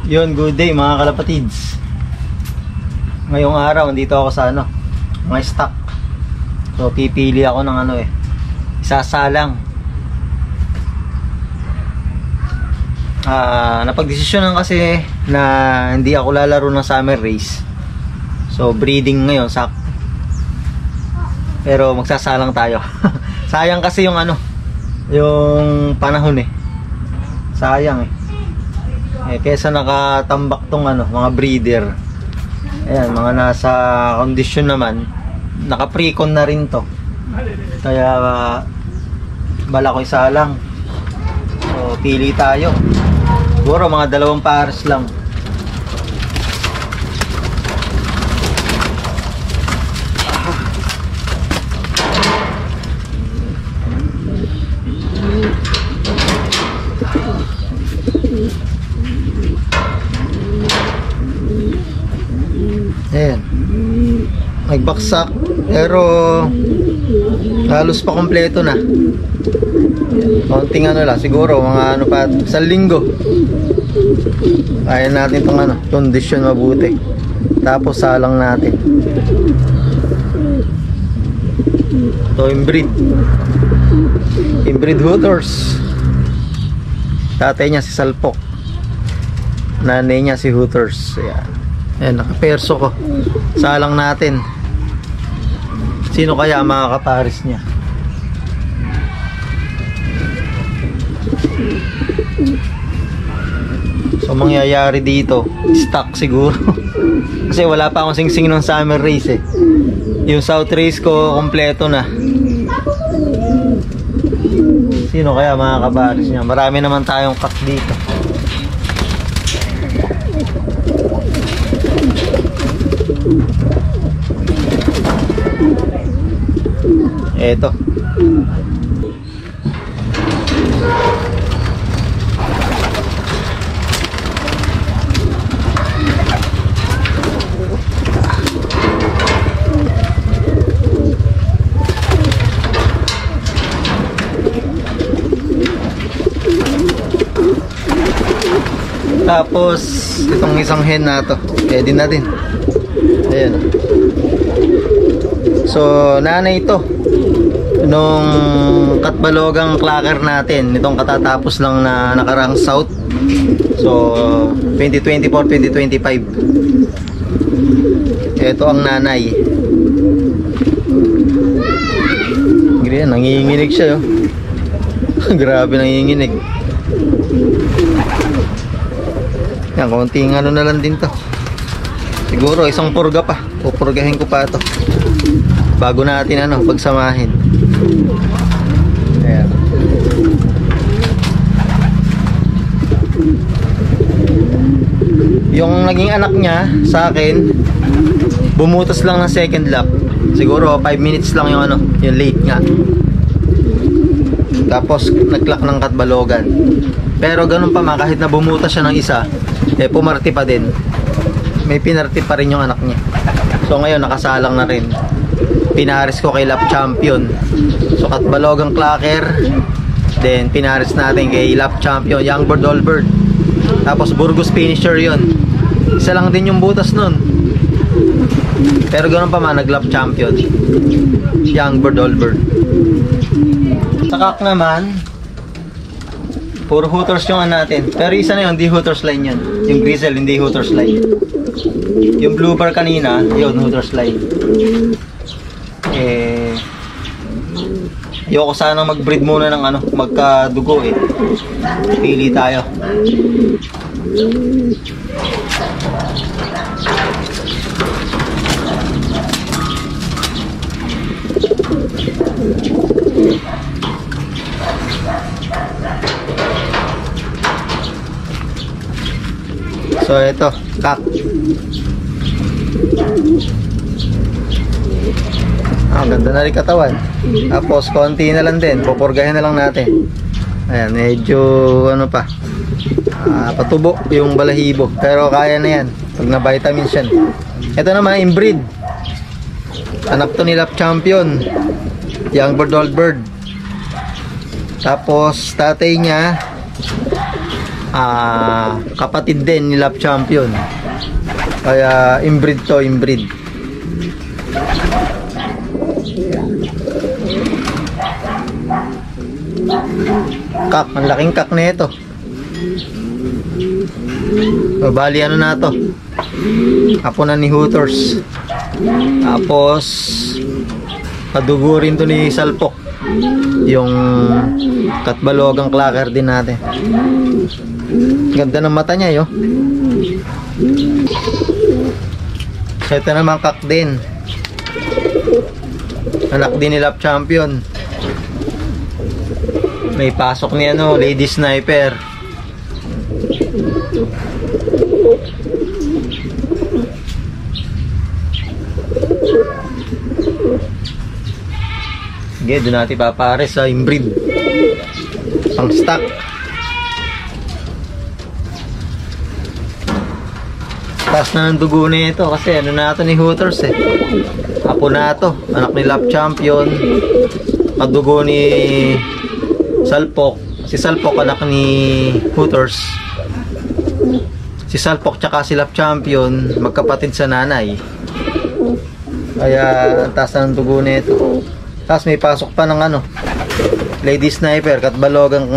Yun, good day mga kalapatids. Ngayong araw, nandito ako sa mga stock. So, pipili ako ng isasalang. Napagdesisyonan kasi na hindi ako lalaro ng summer race. So, breeding ngayon, pero magsasalang tayo. Sayang kasi yung yung panahon sayang kesa nakatambak tong mga breeder. Ayan, mga nasa kondisyon naman, naka pre-con na rin to, kaya bala ko isalang. So pili tayo, siguro mga 2 pares lang. Ayan, nagbaksak pero halos pa kompleto na. Konting lang siguro, mga pa, 1 linggo kaya natin itong kondisyon mabuti, tapos salang natin. Ito inbreed Hooters. Tatay niya si Salpok, nanay niya si Hooters. Ayan, nakaperso ko. Salang natin. Sino kaya mga kapares niya? So mangyayari dito, stock siguro. Kasi wala pa akong singsing ng summer race Yung south race ko kompleto na. Sino kaya mga kapares niya? Marami naman tayong kak dito. Eto. Tapos itong isang hen na to, pwede na din. Ayan. So nanay ito nung Katbalogang clacker natin, nitong katatapos lang na nakarang south. So 2024-2025. Ito ang nanay. Ganyan, nanginginig siya Grabe, nanginginig. Yan, konting na lang din to. Siguro isang purga pa. Pupurgahin ko pa ito bago natin pagsamahin. Ayan. Yung naging anak niya sa akin, bumutas lang ng second lap. Siguro 5 minutes lang yung yung late nga. Tapos nag-clock ng Katbalogan. Pero ganun pa kahit na bumutas siya ng isa, pumarti pa din. May pinarti pa rin yung anak niya. So ngayon nakasalang na rin. Pinares ko kay lap champion. So Katbalogang clacker, then pinares natin kay lap champion young bird all bird. Tapos Burgos finisher yon. Isa lang din yung butas nun. Pero ganoon pa nag-lap champion young bird all bird. Sa kak naman, puro Hooters yung natin. Pero isa na yun, hindi Hooters line yun. Yung Grizzle, hindi Hooters line. Yung Blue Bar kanina, yun, Hooters line. Ayoko sana mag-breed muna ng magkadugo Pili tayo. So ito, kak. Ganda na rin katawan. Tapos konti na lang din, pupurgahin na lang natin. Ayan, medyo patubo yung balahibo, pero kaya na yan pag na vitamins yan. Ito naman inbreed, anak to ni lap champion young bird old bird. Tapos tatay niya kapatid din ni Lap Champion. Kaya inbreed to, inbreed. Kak, ang laking kak na ito. O, bali ano na to, apo na ni Hooters. Tapos kadugo rin to ni Salpok, yung Katbalogang clacker din natin. Ganda ng mata niya, yo. So ito naman kak din, anak din ni Lap Champion. May pasok ni ano, Lady Sniper. Sige, doon natin papares sa inbreed pang stock. Taas na ng dugo na ito kasi ano na ito ni Hooters eh. Apo na ito, anak ni Lap Champion, kadugo ni Salpok. Si Salpok anak ni Hooters. Si Salpok tsaka si Lap Champion magkapatid sa nanay. Kaya ang taas na ng dugo na ito. Tapos may pasok pa ng ano, Lady Sniper, Katbalogang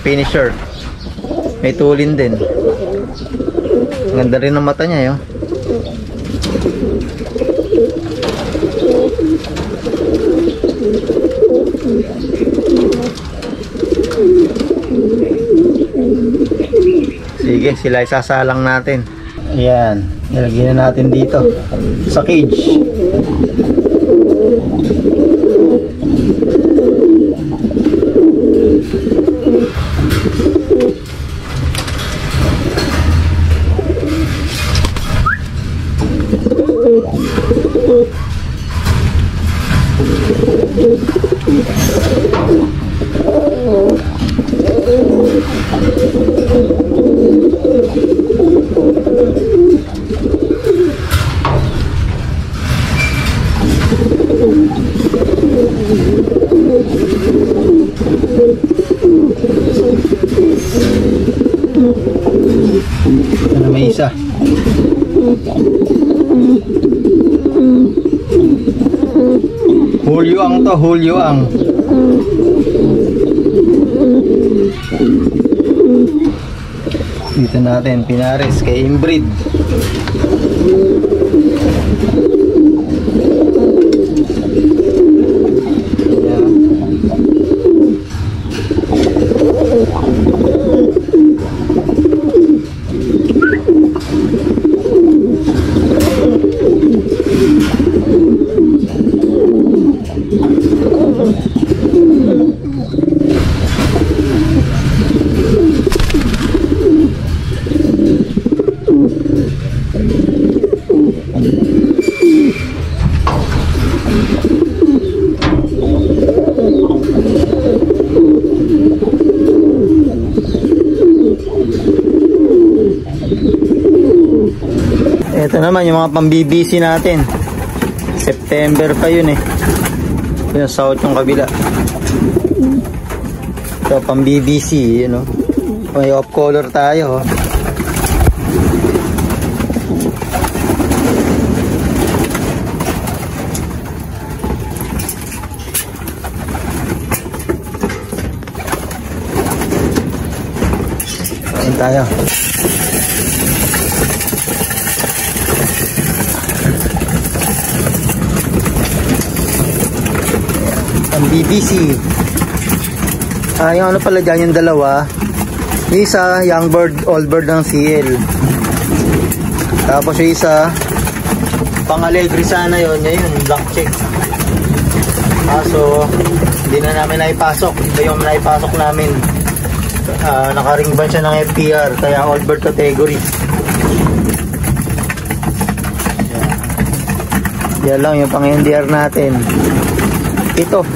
finisher. May tulin din. Ganda rin ng mata niya, yo. Sige, sila isasalang natin. Ayan, ilagay na natin dito sa cage. Ano, may isa. Hulyuang to, hulyuang. Dito natin pinares kay inbreed. Ito naman yung mga pang-BBC natin. September pa yun eh. Yung south yung kabila. So pang-BBC, you know. May off color tayo. Ayan tayo. Ang BBC. Yung ano pala dyan, yung dalawa. Yung isa, young bird, old bird ng CL. Tapos yung isa, pang-alegre sana yun. Yun, black check. So, hindi na namin naipasok. Ito yung naipasok namin. Nakaring ban siya ng FPR. Kaya old bird category. Yan lang yung pang-NDR natin. Ito.